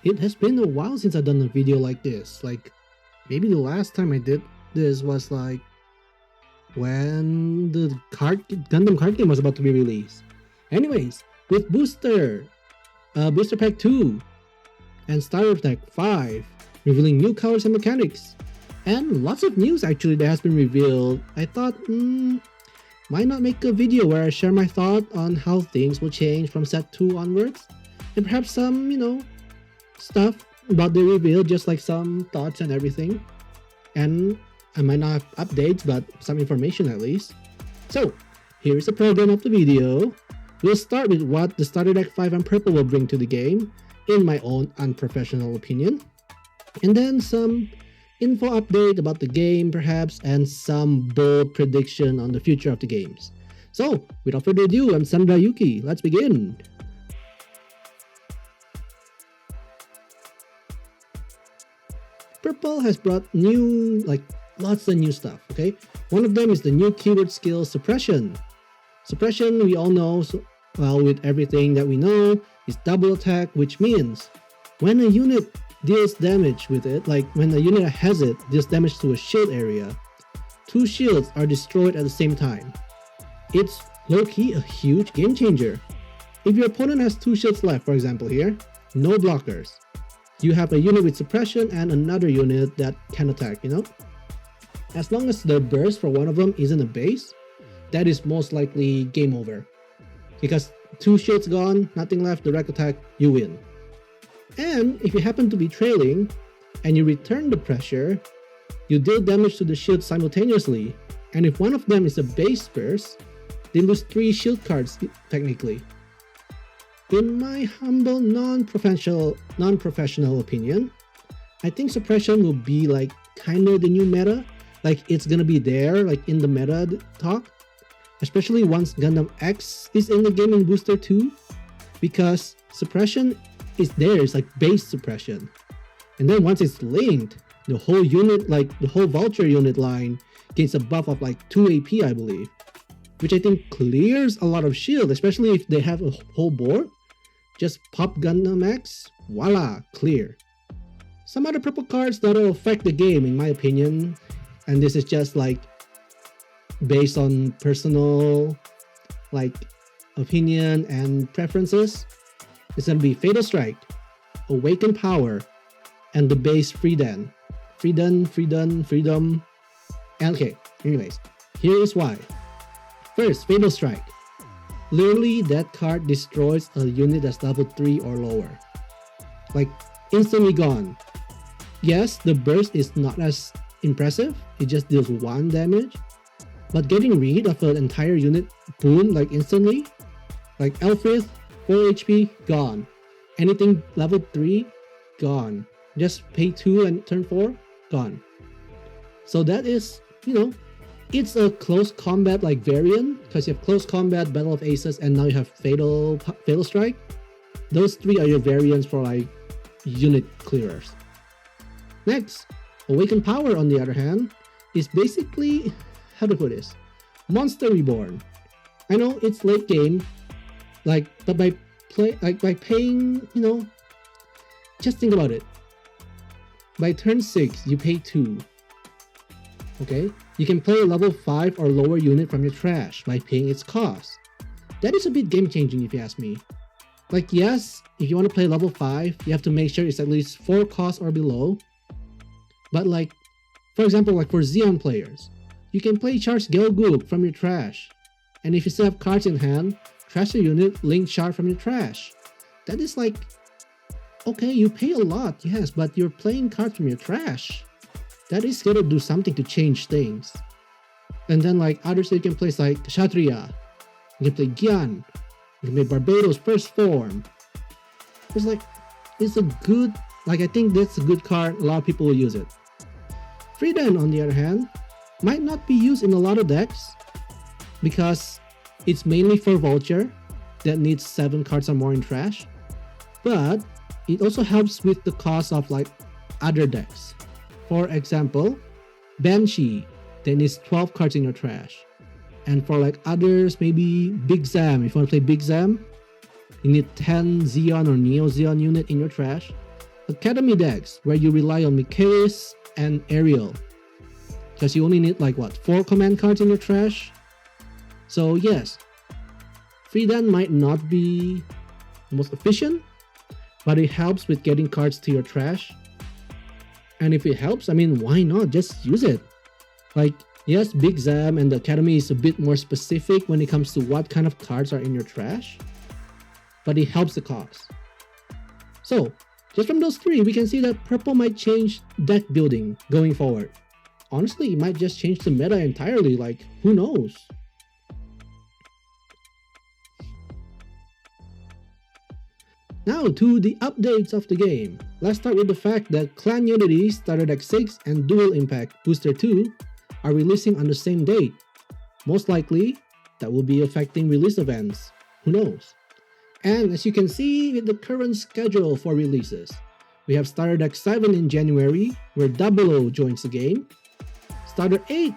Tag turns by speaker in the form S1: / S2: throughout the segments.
S1: It has been a while since I've done a video like this. Like, maybe the last time I did this was like when the Gundam card game was about to be released. Anyways, with Booster Pack 2, and Starter Pack 5, revealing new colors and mechanics, and lots of news actually that has been revealed, I thought, why not make a video where I share my thought on how things will change from Set 2 onwards, and perhaps some, stuff about the reveal, just like some thoughts and everything. And I might not have updates, but some information at least. So, here is the program of the video. We'll start with what the Starter Deck 5 and Purple will bring to the game, in my own unprofessional opinion. And then some info update about the game perhaps, and some bold prediction on the future of the games. So, without further ado, I'm Sanada Yuki. Let's begin! Purple has brought lots of new stuff, okay? One of them is the new keyword skill Suppression. Suppression, we all know, with everything that we know, is double attack, which means when a unit deals damage with it, like when a unit has it deals damage to a shield area, 2 shields are destroyed at the same time. It's low-key a huge game changer. If your opponent has 2 shields left, for example here, no blockers, you have a unit with suppression and another unit that can attack, As long as the burst for one of them isn't a base, that is most likely game over. Because 2 shields gone, nothing left, direct attack, you win. And if you happen to be trailing, and you return the pressure, you deal damage to the shield simultaneously, and if one of them is a base burst, they lose 3 shield cards technically. In my humble non-professional opinion, I think suppression will be kinda the new meta. It's gonna be there, in the meta talk. Especially once Gundam X is in the game in Booster 2. Because suppression is there, it's base suppression. And then once it's linked, the whole unit, the whole Vulture unit line gains a buff of 2 AP, I believe. Which I think clears a lot of shield, especially if they have a whole board. Just pop Gundam X, voila, clear. Some other purple cards that'll affect the game in my opinion, and this is just based on personal opinion and preferences, it's gonna be Fatal Strike, Awaken Power, and the base Freedom. And okay, anyways, here is why. First, Fatal Strike. Literally, that card destroys a unit that's level 3 or lower. Instantly gone. Yes, the burst is not as impressive, it just deals 1 damage. But getting rid of an entire unit, boom, instantly. Elfrith, 4 HP, gone. Anything level 3, gone. Just pay 2 and turn 4, gone. So that is, it's a close combat variant, because you have close combat, Battle of Aces, and now you have Fatal Strike. Those 3 are your variants for unit clearers. Next, Awaken Power on the other hand, is basically, how to put this, Monster Reborn. I know it's late game, but by paying, just think about it. By turn 6, you pay 2. Okay, you can play a level 5 or lower unit from your trash by paying its cost. That is a bit game changing if you ask me. Yes, if you want to play level 5, you have to make sure it's at least 4 costs or below. But for example, for Xeon players, you can play Charge Gelgoog from your trash. And if you still have cards in hand, trash a unit, link Shard from your trash. That is okay, you pay a lot, yes, but you're playing cards from your trash. That is gonna do something to change things. And then others you can play Kshatriya, you can play Gyan, you can play Barbados First Form. It's a good, I think that's a good card, a lot of people will use it. Freedom on the other hand, might not be used in a lot of decks, because it's mainly for Vulture that needs 7 cards or more in trash. But it also helps with the cost of other decks. For example, Banshee that needs 12 cards in your trash. And for others, maybe Big Zam. If you want to play Big Zam, you need 10 Xeon or Neo Xeon unit in your trash. Academy decks, where you rely on Michaelis and Ariel, because you only need like what, 4 command cards in your trash. So yes, Freedan might not be the most efficient, but it helps with getting cards to your trash. And if it helps, I mean, why not just use it? Like, yes, Big Zam and the Academy is a bit more specific when it comes to what kind of cards are in your trash, but it helps the cause. So just from those 3, we can see that purple might change deck building going forward. Honestly, it might just change the meta entirely, like, who knows? Now to the updates of the game. Let's start with the fact that Clan Unity, Starter Deck 6 and Dual Impact Booster 2 are releasing on the same date. Most likely, that will be affecting release events. Who knows? And as you can see with the current schedule for releases, we have Starter Deck 7 in January, where 00 joins the game. Starter 8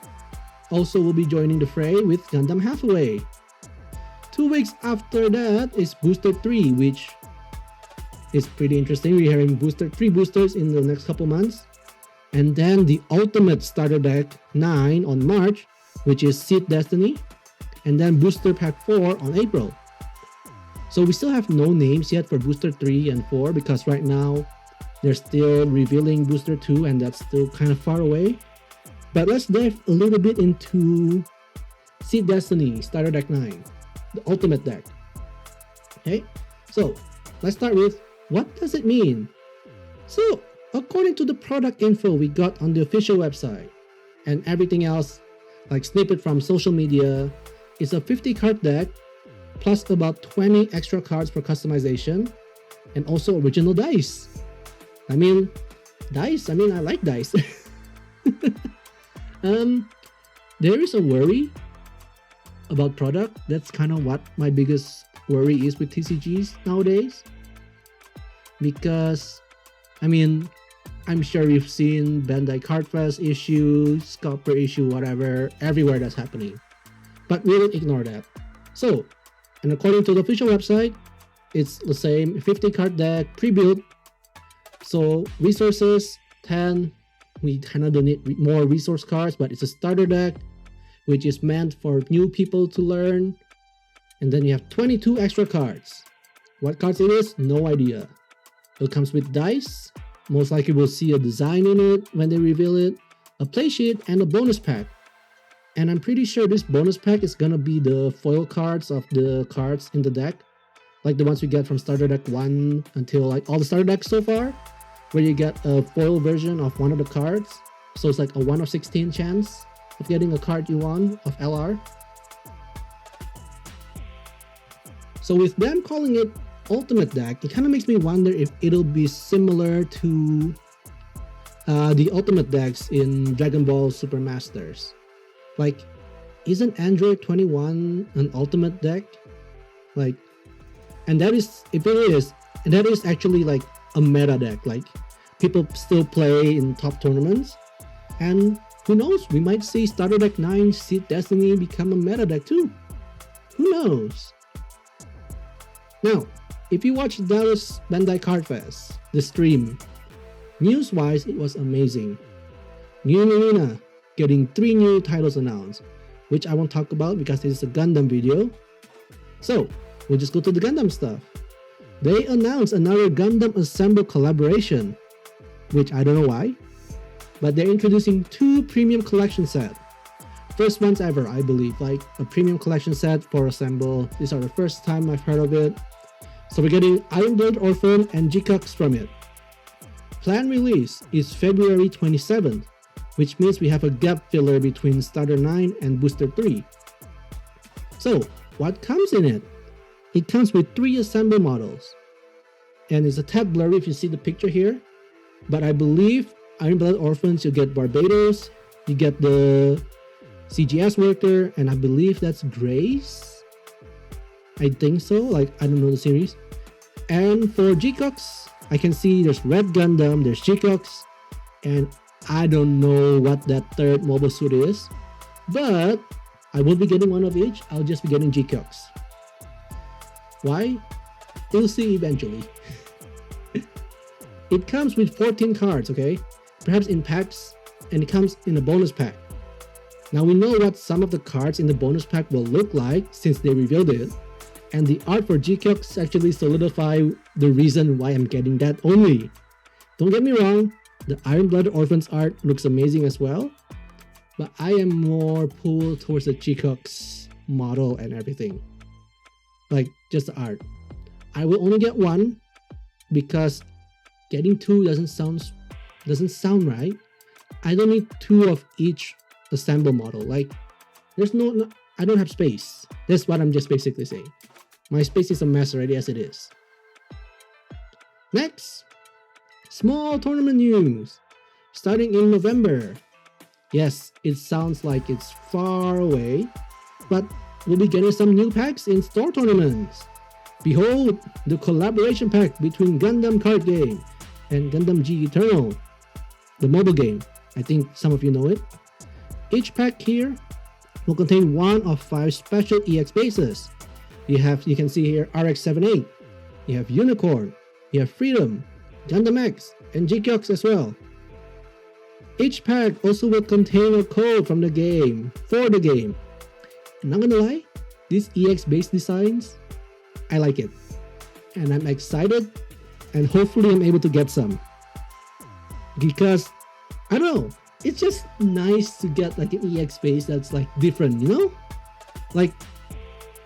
S1: also will be joining the fray with Gundam Hathaway. 2 weeks after that is Booster 3, which is pretty interesting. We're having 3 boosters in the next couple months. And then the Ultimate Starter Deck 9 on March, which is Seed Destiny. And then Booster Pack 4 on April. So we still have no names yet for Booster 3 and 4 because right now they're still revealing Booster 2 and that's still kind of far away. But let's dive a little bit into Seed Destiny Starter Deck 9, the Ultimate Deck. Okay, so let's start with, what does it mean? So according to the product info we got on the official website and everything else, like snippet from social media, it's a 50 card deck plus about 20 extra cards for customization and also original dice. I like dice. There is a worry about product. That's kind of what my biggest worry is with TCGs nowadays. Because, I'm sure you've seen Bandai Cardfest issue, Scalper issue, whatever, everywhere that's happening. But we'll ignore that. So, and according to the official website, it's the same 50 card deck, pre-built. So, resources, 10. We kind of don't need more resource cards, but it's a starter deck, which is meant for new people to learn. And then you have 22 extra cards. What cards it is? No idea. It comes with dice. Most likely we'll see a design in it when they reveal it, a play sheet, and a bonus pack. And I'm pretty sure this bonus pack is gonna be the foil cards of the cards in the deck, like the ones we get from Starter Deck 1 until like all the Starter Decks so far, where you get a foil version of one of the cards. So it's like a 1 of 16 chance of getting a card you want of LR. So with them calling it Ultimate Deck, it kind of makes me wonder if it'll be similar to the Ultimate decks in Dragon Ball Super Masters. Like, isn't Android 21 an Ultimate deck? Like, and that is, if it is, and that is actually like a meta deck. Like, people still play in top tournaments, and who knows, we might see Starter Deck 9 Seed Destiny become a meta deck too. Who knows? Now, if you watched Dallas Bandai Cardfest, the stream, news-wise, it was amazing. New Arena getting 3 new titles announced, which I won't talk about because this is a Gundam video. So, we'll just go to the Gundam stuff. They announced another Gundam Assemble collaboration, which I don't know why, but they're introducing 2 premium collection sets. First ones ever, I believe, like a premium collection set for Assemble. These are the first time I've heard of it. So we're getting Iron Blood Orphan and G-Cux from it. Planned release is February 27th, which means we have a gap filler between Starter 9 and Booster 3. So, what comes in it? It comes with 3 Assemble models. And it's a tad blurry if you see the picture here. But I believe Iron Blood Orphans, you get Barbados, you get the CGS worker, and I believe that's Grace. I think so, like, I don't know the series. And for G-Cux, I can see there's Red Gundam, there's G-Cux, and I don't know what that third mobile suit is, but I won't be getting one of each. I'll just be getting G-Cux. Why? We'll see eventually. It comes with 14 cards, okay? Perhaps in packs, and it comes in a bonus pack. Now we know what some of the cards in the bonus pack will look like since they revealed it, and the art for G-Kyoks actually solidify the reason why I'm getting that only. Don't get me wrong, the Iron-Blooded Orphans art looks amazing as well, but I am more pulled towards the G-Kyoks model and everything. Like, just the art. I will only get one because getting two doesn't sound right. I don't need two of each assemble model. Like, I don't have space. That's what I'm just basically saying. My space is a mess already as it is. Next, small tournament news. Starting in November. Yes, it sounds like it's far away, but we'll be getting some new packs in store tournaments. Behold, the collaboration pack between Gundam card game and Gundam G Eternal, the mobile game. I think some of you know it. Each pack here will contain one of 5 special EX bases. You can see here RX-78, you have Unicorn, you have Freedom, Gundam X, and G-Kyoks as well. Each pack also will contain a code from the game, for the game. Not gonna lie, these EX base designs, I like it. And I'm excited, and hopefully I'm able to get some. Because, I don't know, it's just nice to get like an EX base that's like different, you know? Like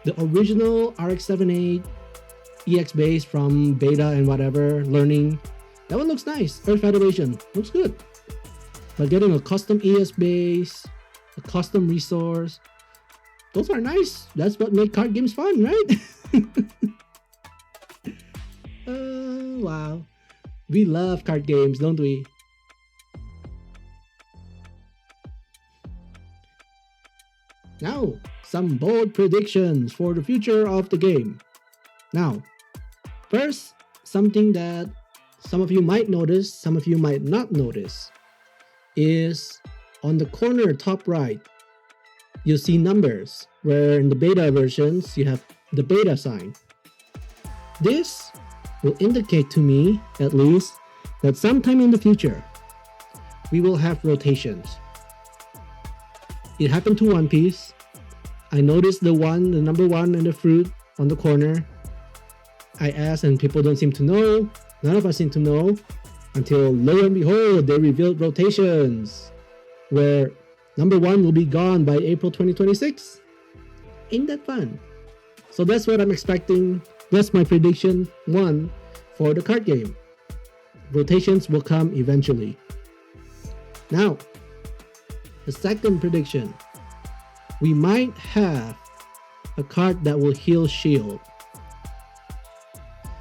S1: the original RX-78 EX base from beta and whatever, learning, that one looks nice. Earth Federation, looks good. But getting a custom ES base, a custom resource, those are nice. That's what makes card games fun, right? Wow. We love card games, don't we? Now, some bold predictions for the future of the game. Now, first, something that some of you might notice, some of you might not notice, is on the corner top right, you'll see numbers, where in the beta versions, you have the beta sign. This will indicate to me, at least, that sometime in the future, we will have rotations. It happened to One Piece. I noticed the number 1 and the fruit on the corner. I asked and people don't seem to know. None of us seem to know until lo and behold, they revealed rotations where number 1 will be gone by April 2026. Ain't that fun? So that's what I'm expecting. That's my prediction 1 for the card game. Rotations will come eventually. Now, the second prediction. We might have a card that will heal shield.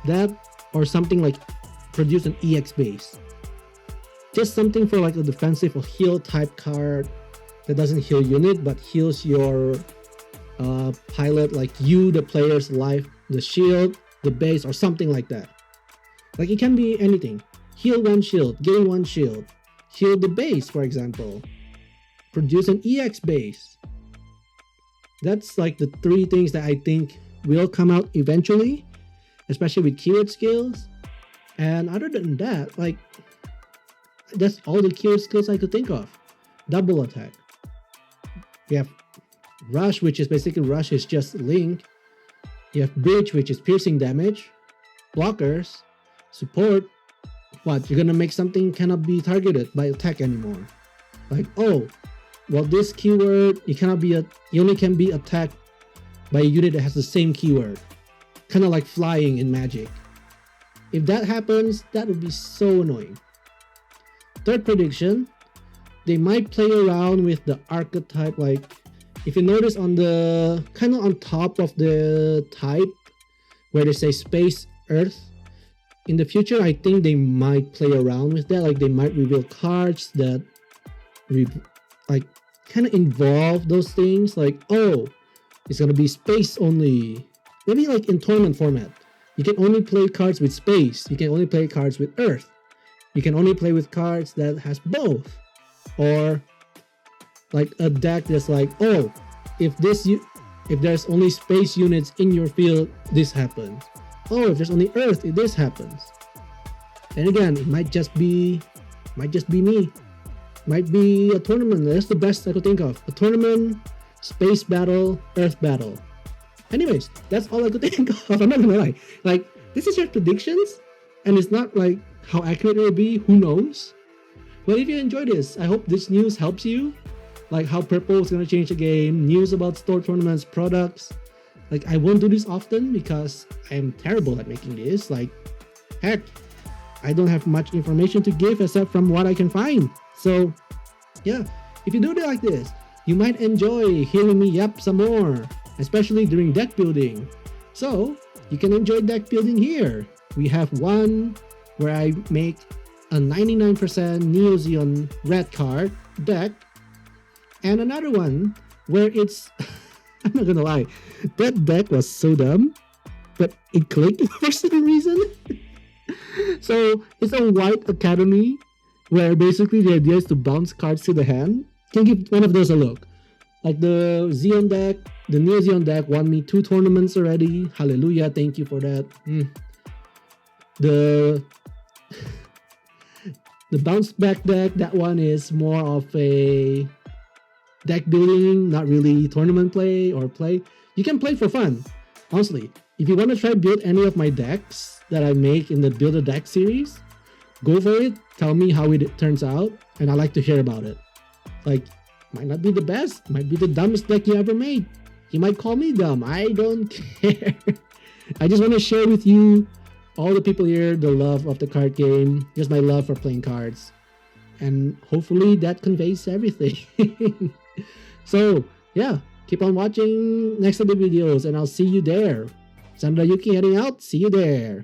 S1: That or something like produce an EX base. Just something for like a defensive or heal type card that doesn't heal unit but heals your pilot, like you, the player's life, the shield, the base, or something like that. Like it can be anything. Heal 1 shield, gain 1 shield. Heal the base, for example. Produce an EX base. That's like the 3 things that I think will come out eventually, especially with keyword skills. And other than that, like that's all the keyword skills I could think of. Double attack. You have Rush, which is basically Rush is just Link. You have Bridge, which is piercing damage. Blockers. Support. What? You're gonna make something cannot be targeted by attack anymore. Like, oh, well, this keyword you only can be attacked by a unit that has the same keyword. Kind of like flying in Magic. If that happens, that would be so annoying. Third prediction, they might play around with the archetype. Like, if you notice on the kind of on top of the type where they say Space Earth, in the future, I think they might play around with that. Like, they might reveal cards that like kind of involve those things. Like, oh, it's gonna be space only. Maybe like in tournament format, you can only play cards with space. You can only play cards with Earth. You can only play with cards that has both. Or like a deck that's like, oh, if there's only space units in your field, this happens. Oh, if there's only Earth, this happens. And again, it might just be me. Might be a tournament. That's the best I could think of. A tournament, space battle, earth battle. Anyways, that's all I could think of. I'm not gonna lie. Like, this is your predictions, and it's not like how accurate it will be. Who knows? But if you enjoy this, I hope this news helps you. Like how purple is gonna change the game, news about store tournaments, products. Like, I won't do this often because I'm terrible at making this. Like, heck, I don't have much information to give except from what I can find. So, yeah, if you do it like this, you might enjoy hearing me yap some more, especially during deck building. So, you can enjoy deck building here. We have one where I make a 99% Neo Zeon red card deck, and another one where it's, I'm not gonna lie, that deck was so dumb, but it clicked for some reason. So it's a white academy where basically the idea is to bounce cards to the hand. Can give one of those a look. Like the Xeon deck, the Neo Xeon deck won me 2 tournaments already. Hallelujah, thank you for that. The bounce back deck, that one is more of a deck building, not really tournament play or play. You can play for fun, honestly. If you want to try build any of my decks that I make in the Build a Deck series, go for it. Tell me how it turns out, and I like to hear about it. Like, might not be the best, might be the dumbest deck you ever made. You might call me dumb, I don't care. I just want to share with you, all the people here, the love of the card game, just my love for playing cards. And hopefully that conveys everything. So, yeah, keep on watching next of the videos, and I'll see you there. Sanada Yuki heading out. See you there.